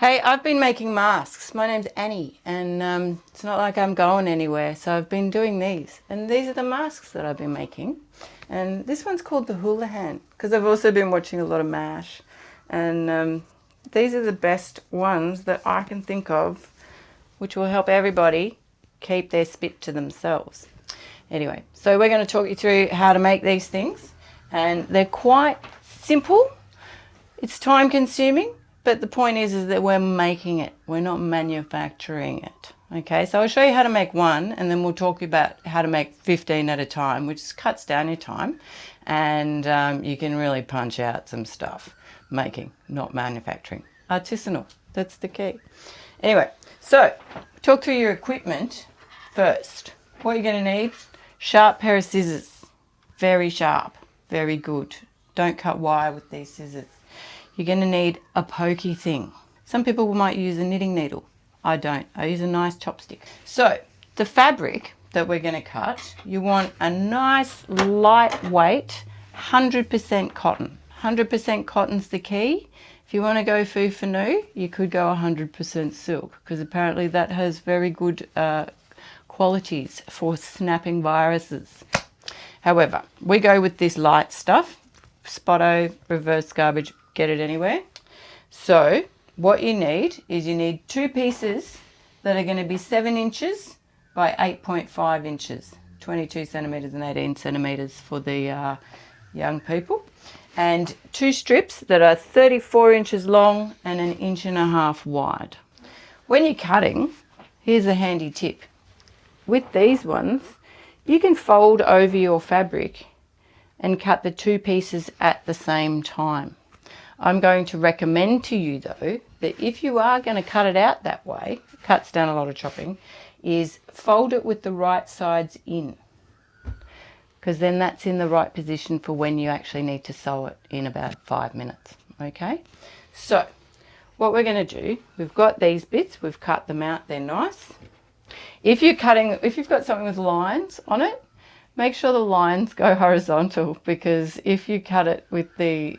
Hey, I've been making masks. My name's Annie, and it's not like I'm going anywhere, so I've been doing these. And these are the masks that I've been making. And this one's called the Hula Hand, because I've also been watching a lot of MASH. And these are the best ones that I can think of, which will help everybody keep their spit to themselves. Anyway, so we're going to talk you through how to make these things. And they're quite simple. It's time consuming. But the point is that we're making it. We're not manufacturing it. Okay, so I'll show you how to make one, and then we'll talk about how to make 15 at a time, which cuts down your time. And you can really punch out some stuff. Making, not manufacturing. Artisanal, that's the key. Anyway, so talk through your equipment first. What you're going to need, sharp pair of scissors. Very sharp, very good. Don't cut wire with these scissors. You're going to need a pokey thing. Some people might use a knitting needle. I don't. I use a nice chopstick. So the fabric that we're going to cut, you want a nice lightweight 100% cotton. 100% cotton's the key. If you want to go foo-for-new, you could go 100% silk, because apparently that has very good qualities for snapping viruses. However, we go with this light stuff. Spotto, reverse garbage, get it anywhere. So what you need is you need two pieces that are going to be 7 inches by 8.5 inches, 22 centimetres and 18 centimetres for the young people, and two strips that are 34 inches long and 1.5 inches wide. When you're cutting, here's a handy tip. With these ones, you can fold over your fabric and cut the two pieces at the same time. I'm going to recommend to you though, that if you are going to cut it out that way, cuts down a lot of chopping, is fold it with the right sides in. Because then that's in the right position for when you actually need to sew it in about 5 minutes. Okay, so what we're going to do, we've got these bits, we've cut them out, they're nice. If you've got something with lines on it, make sure the lines go horizontal, because if you cut it with the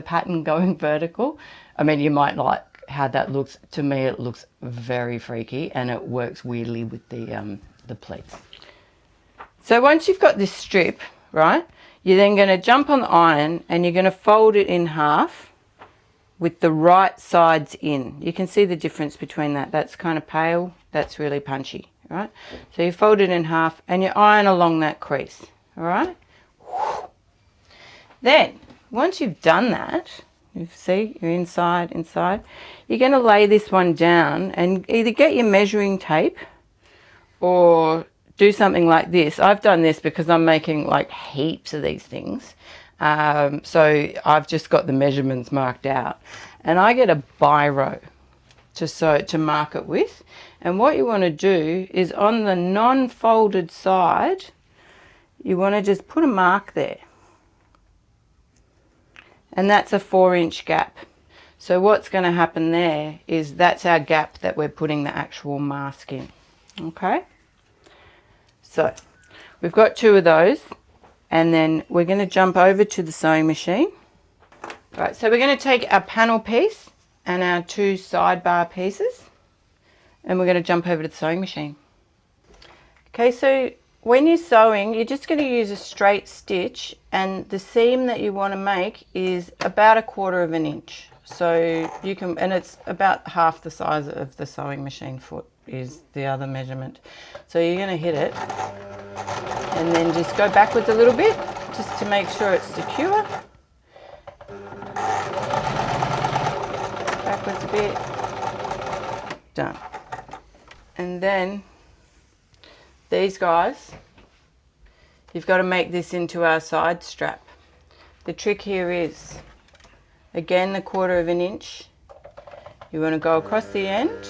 pattern going vertical, I mean, you might like how that looks. To me, it looks very freaky, and it works weirdly with the pleats. So once you've got this strip, right, you're then going to jump on the iron and you're going to fold it in half with the right sides in. You can see the difference between that. That's kind of pale, that's really punchy. Right, so you fold it in half and you iron along that crease. All right. Then once you've done that, you see you're inside. You're going to lay this one down and either get your measuring tape or do something like this. I've done this because I'm making like heaps of these things. So I've just got the measurements marked out, and I get a biro to mark it with. And what you want to do is on the non-folded side, you want to just put a mark there. And that's a 4-inch gap. So what's going to happen there is that's our gap that we're putting the actual mask in. Okay? So we've got 2 of those, and then we're going to jump over to the sewing machine. Right, so we're going to take our panel piece and our 2 sidebar pieces, and we're going to jump over to the sewing machine. Okay, so when you're sewing, you're just going to use a straight stitch, and the seam that you want to make is about 1/4 inch. So you can, and it's about half the size of the sewing machine foot is the other measurement. So you're going to hit it and then just go backwards a little bit just to make sure it's secure. Backwards a bit. Done. And then these guys, you've got to make this into our side strap. The trick here is, again, 1/4 inch. You want to go across the end.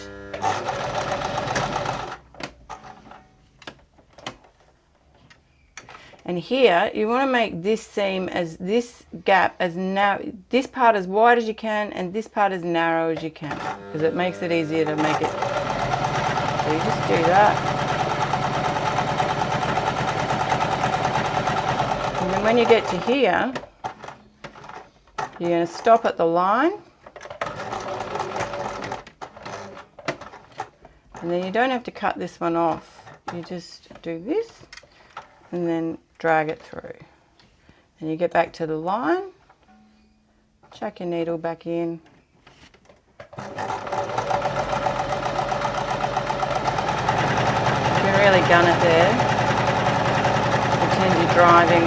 And here, you want to make this seam as this gap as narrow, this part as wide as you can, and this part as narrow as you can, because it makes it easier to make it. So you just do that. And then when you get to here, you're going to stop at the line And then you don't have to cut this one off. You just do this and then drag it through. And you get back to the line, chuck your needle back in. You can really gun it there. Pretend you're driving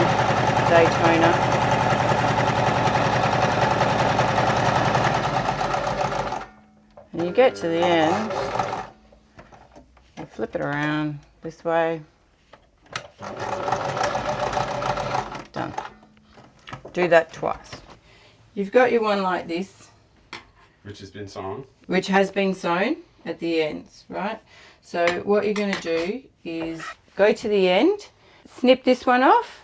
Daytona. And you get to the end, you flip it around this way. Done. Do that twice. You've got your one like this. Which has been sewn. Which has been sewn at the ends, right? So what you're going to do is go to the end, snip this one off,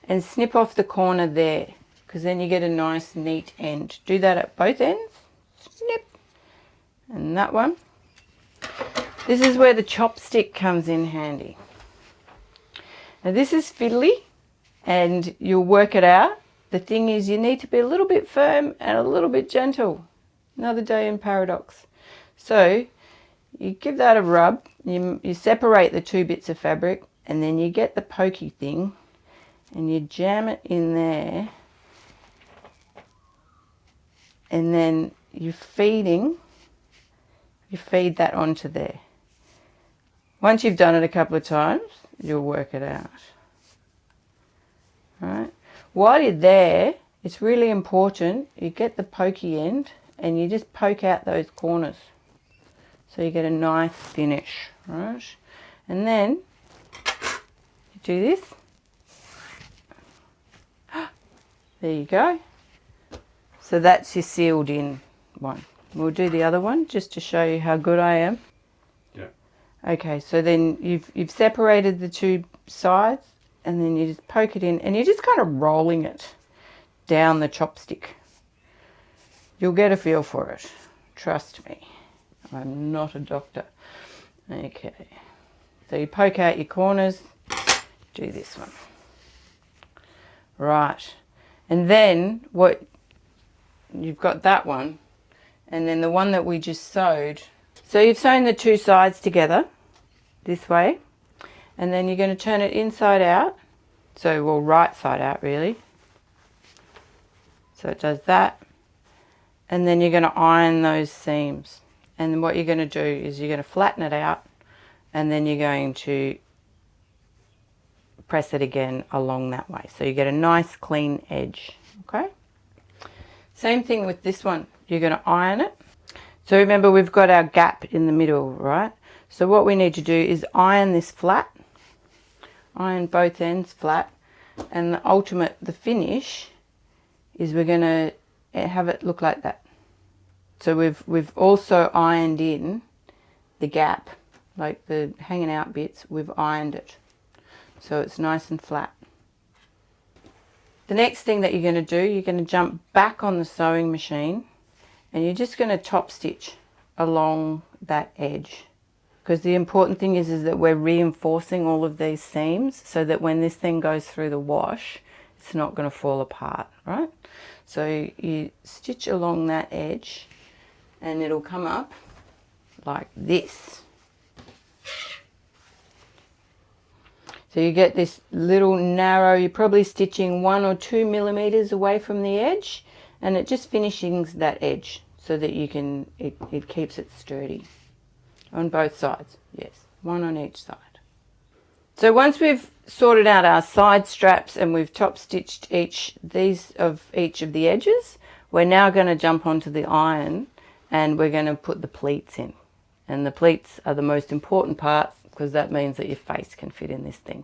and snip off the corner there, because then you get a nice neat end. Do that at both ends. Snip. And that one. This is where the chopstick comes in handy. Now this is fiddly, and you'll work it out. The thing is, you need to be a little bit firm and a little bit gentle. Another day in paradox. So you give that a rub, you separate the two bits of fabric, and then you get the pokey thing and you jam it in there, and then you feed that onto there. Once you've done it a couple of times, you'll work it out. All right. While you're there, it's really important you get the pokey end and you just poke out those corners so you get a nice finish, right? And then you do this. There you go. So that's your sealed in one. We'll do the other one just to show you how good I am. Yeah. Okay, so then you've separated the two sides, and then you just poke it in, and you're just kind of rolling it down the chopstick. You'll get a feel for it. Trust me. I'm not a doctor. Okay. So you poke out your corners. Do this one. Right. And then you've got that one, and then the one that we just sewed. So you've sewn the two sides together this way, and then you're going to turn it inside out. So, well, right side out really. So it does that. And then you're going to iron those seams. And what you're going to do is you're going to flatten it out, and then you're going to press it again along that way. So you get a nice clean edge, okay? Same thing with this one. You're going to iron it. So remember, we've got our gap in the middle, right? So what we need to do is iron this flat. Iron both ends flat. And the finish is we're going to have it look like that. So we've also ironed in the gap, like the hanging out bits, we've ironed it. So it's nice and flat. The next thing that you're going to do, you're going to jump back on the sewing machine, and you're just going to top stitch along that edge. Because the important thing is that we're reinforcing all of these seams so that when this thing goes through the wash, it's not going to fall apart, right? So you stitch along that edge, and it'll come up like this. So you get this little narrow, you're probably stitching 1 or 2 millimeters away from the edge, and it just finishes that edge so that you can, it keeps it sturdy. On both sides, yes, one on each side. So once we've sorted out our side straps and we've top stitched each of the edges, we're now going to jump onto the iron, and we're going to put the pleats in. And the pleats are the most important part, because that means that your face can fit in this thing.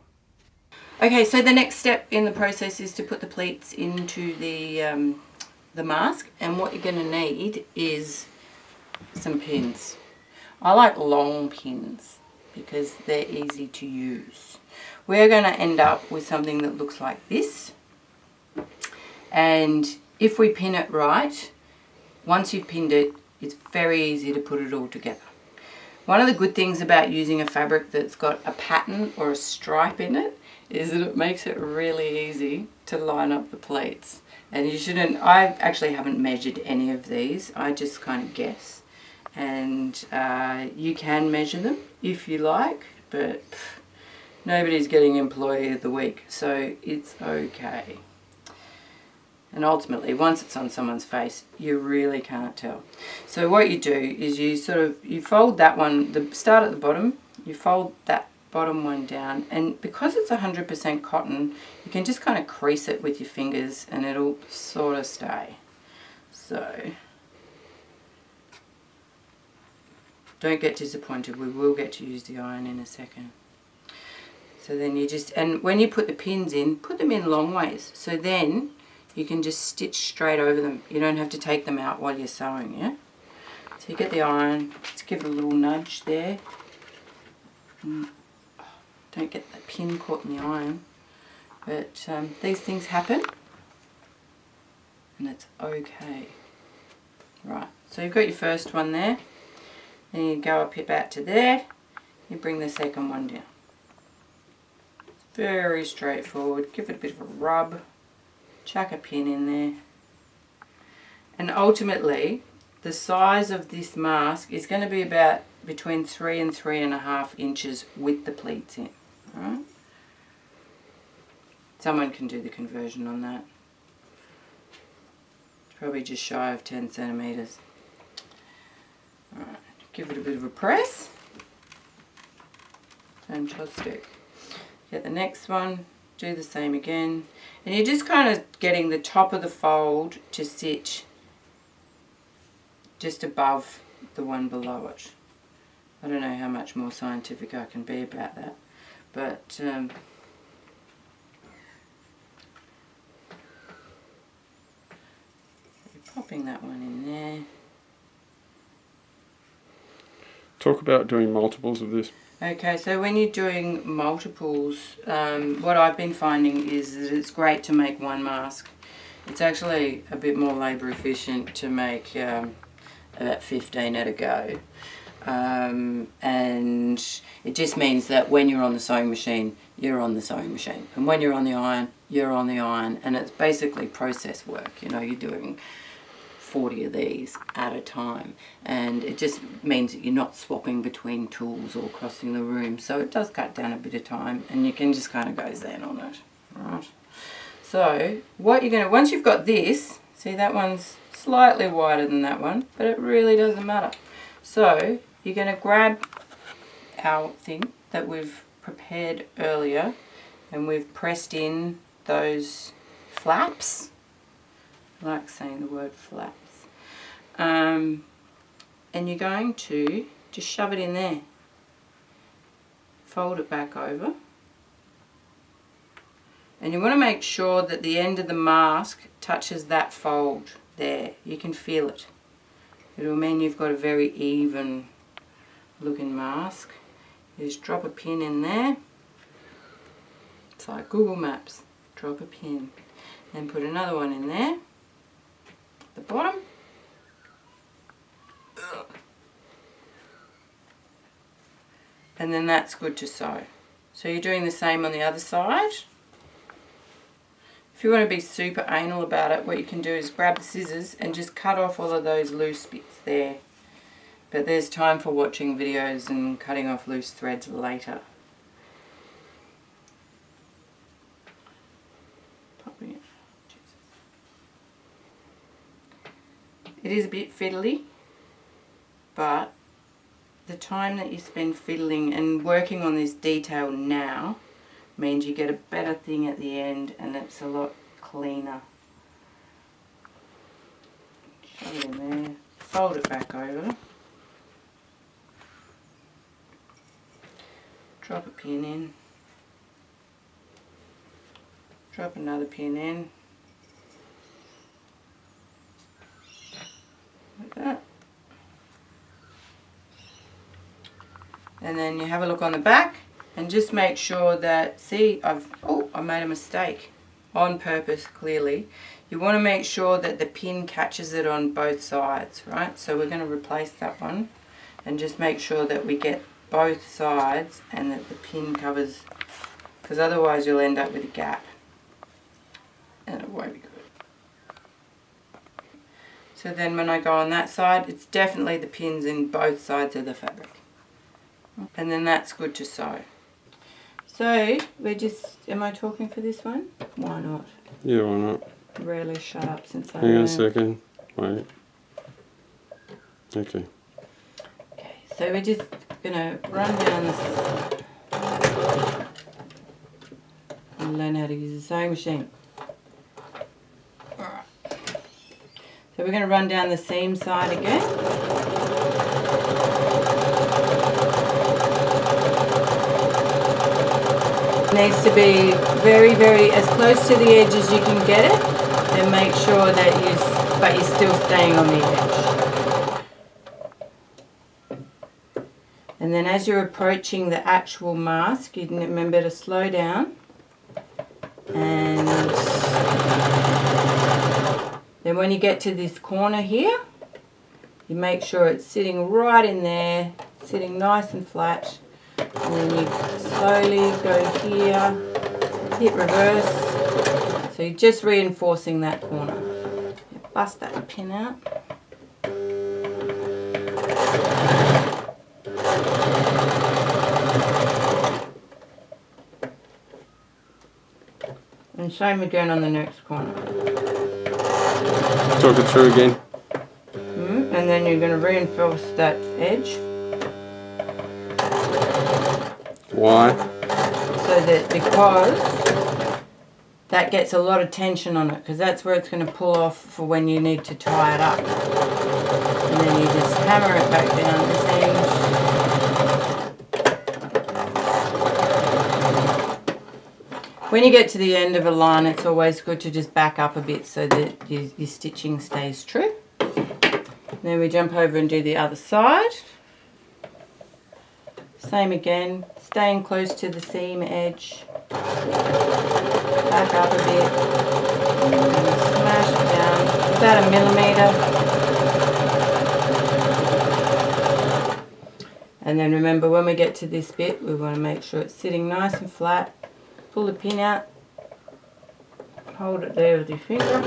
Okay, so the next step in the process is to put the pleats into the mask, and what you're going to need is some pins. I like long pins because they're easy to use. We're going to end up with something that looks like this, and if we pin it right, once you've pinned it, it's very easy to put it all together. One of the good things about using a fabric that's got a pattern or a stripe in it is that it makes it really easy to line up the pleats. And you shouldn't, I actually haven't measured any of these, I just kind of guess. and you can measure them if you like, but nobody's getting Employee of the Week, so it's okay. And ultimately, once it's on someone's face, you really can't tell. So what you do is you fold that one, start at the bottom, you fold that bottom one down, and because it's 100% cotton, you can just kind of crease it with your fingers and it'll sort of stay. So don't get disappointed, we will get to use the iron in a second. So then and when you put the pins in, put them in long ways, so then you can just stitch straight over them. You don't have to take them out while you're sewing, yeah? So you get the iron, just give it a little nudge there. Don't get the pin caught in the iron. But these things happen, and it's okay. Right, so you've got your first one there. Then you go up about to there, you bring the second one down. Very straightforward, give it a bit of a rub. Chuck a pin in there, and ultimately the size of this mask is going to be about between 3 and 3.5 inches with the pleats in. Right? Someone can do the conversion on that. It's probably just shy of 10 centimeters. Alright, give it a bit of a press. Fantastic. Get the next one, do the same again. And you're just kind of getting the top of the fold to sit just above the one below it. I don't know how much more scientific I can be about that, but popping that one in there. Talk about doing multiples of this. Okay, so when you're doing multiples, what I've been finding is that it's great to make one mask. It's actually a bit more labour efficient to make about 15 at a go. And it just means that when you're on the sewing machine, you're on the sewing machine. And when you're on the iron, you're on the iron. And it's basically process work. You know, you're doing 40 of these at a time, and it just means that you're not swapping between tools or crossing the room, so it does cut down a bit of time, and you can just kind of go zen on it. Right, so what you're going to, once you've got this, see that one's slightly wider than that one, but it really doesn't matter. So you're going to grab our thing that we've prepared earlier, and we've pressed in those flaps. I like saying the word flaps. And you're going to just shove it in there. Fold it back over. And you want to make sure that the end of the mask touches that fold there. You can feel it. It will mean you've got a very even looking mask. You just drop a pin in there. It's like Google Maps. Drop a pin. Then put another one in there. The bottom. And then that's good to sew. So you're doing the same on the other side. If you want to be super anal about it, what you can do is grab the scissors and just cut off all of those loose bits there. But there's time for watching videos and cutting off loose threads later. It is a bit fiddly, but the time that you spend fiddling and working on this detail now means you get a better thing at the end, and it's a lot cleaner. Shove it in there, fold it back over, drop a pin in, drop another pin in, like that. And then you have a look on the back and just make sure that, see, I made a mistake on purpose, clearly. You want to make sure that the pin catches it on both sides, right? So we're going to replace that one and just make sure that we get both sides and that the pin covers, because otherwise you'll end up with a gap and it won't be good. So then when I go on that side, it's definitely the pins in both sides of the fabric. And then that's good to sew. So we're just, am I talking for this one? Why not? Yeah, why not? Rarely shut up since I Hang on a learned. second. Wait. Okay. Okay, so we're just going to run down this and learn how to use the sewing machine. Alright. So we're going to run down the seam side again. It needs to be very, very, as close to the edge as you can get it, and make sure that but you're still staying on the edge. And then as you're approaching the actual mask, you remember to slow down. And then when you get to this corner here, you make sure it's sitting right in there, sitting nice and flat. And then you slowly go here, hit reverse. So you're just reinforcing that corner. Bust that pin out. And same again on the next corner. Talk it through again. And then you're going to reinforce that edge. Why? So that, because that gets a lot of tension on it, because that's where it's going to pull off for when you need to tie it up. And then you just hammer it back down this end. When you get to the end of a line, it's always good to just back up a bit so that your stitching stays true. Then we jump over and do the other side. Same again, staying close to the seam edge. Back up a bit. And smash it down about a millimetre. And then remember, when we get to this bit, we want to make sure it's sitting nice and flat. Pull the pin out. Hold it there with your finger.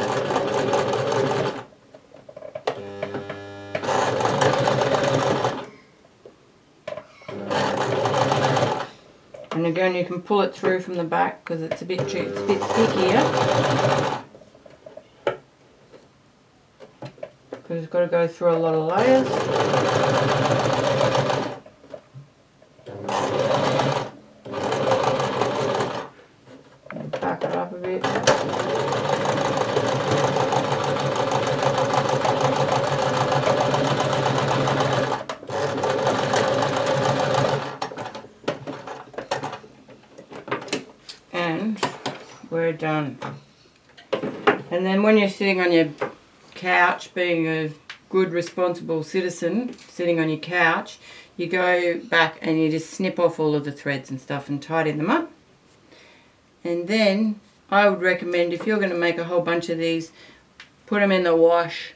And again, you can pull it through from the back because it's a bit thick here. Because it's got to go through a lot of layers. And back it up a bit. We're done. And then when you're sitting on your couch, being a good responsible citizen, sitting on your couch, you go back and you just snip off all of the threads and stuff and tidy them up. And then I would recommend, if you're going to make a whole bunch of these, put them in the wash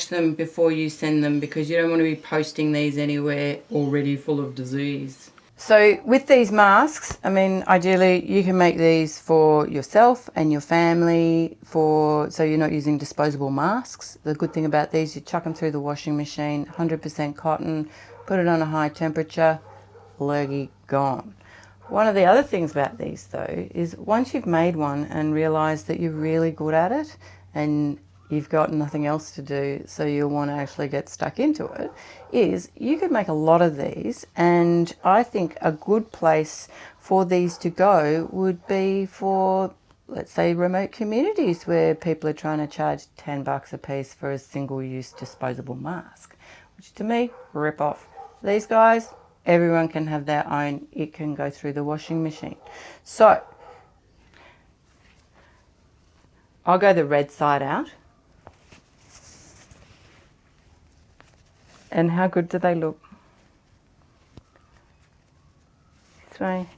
them before you send them, because you don't want to be posting these anywhere already full of disease. So with these masks, I mean, ideally you can make these for yourself and your family, so you're not using disposable masks. The good thing about these, you chuck them through the washing machine, 100% cotton, put it on a high temperature, lurgy, gone. One of the other things about these though is once you've made one and realised that you're really good at it and you've got nothing else to do, so you'll want to actually get stuck into it, is you could make a lot of these. And I think a good place for these to go would be for, let's say, remote communities where people are trying to charge $10 a piece for a single-use disposable mask, which to me, rip off. These guys, everyone can have their own. It can go through the washing machine. So I'll go the red side out. And how good do they look? This way.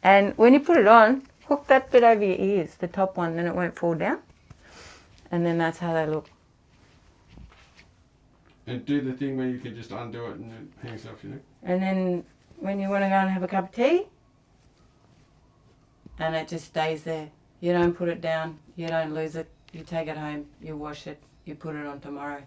And when you put it on, hook that bit over your ears, the top one, then it won't fall down. And then that's how they look. And do the thing where you can just undo it and it hangs off your neck. And then when you want to go and have a cup of tea, and it just stays there. You don't put it down, you don't lose it, you take it home, you wash it, you put it on tomorrow.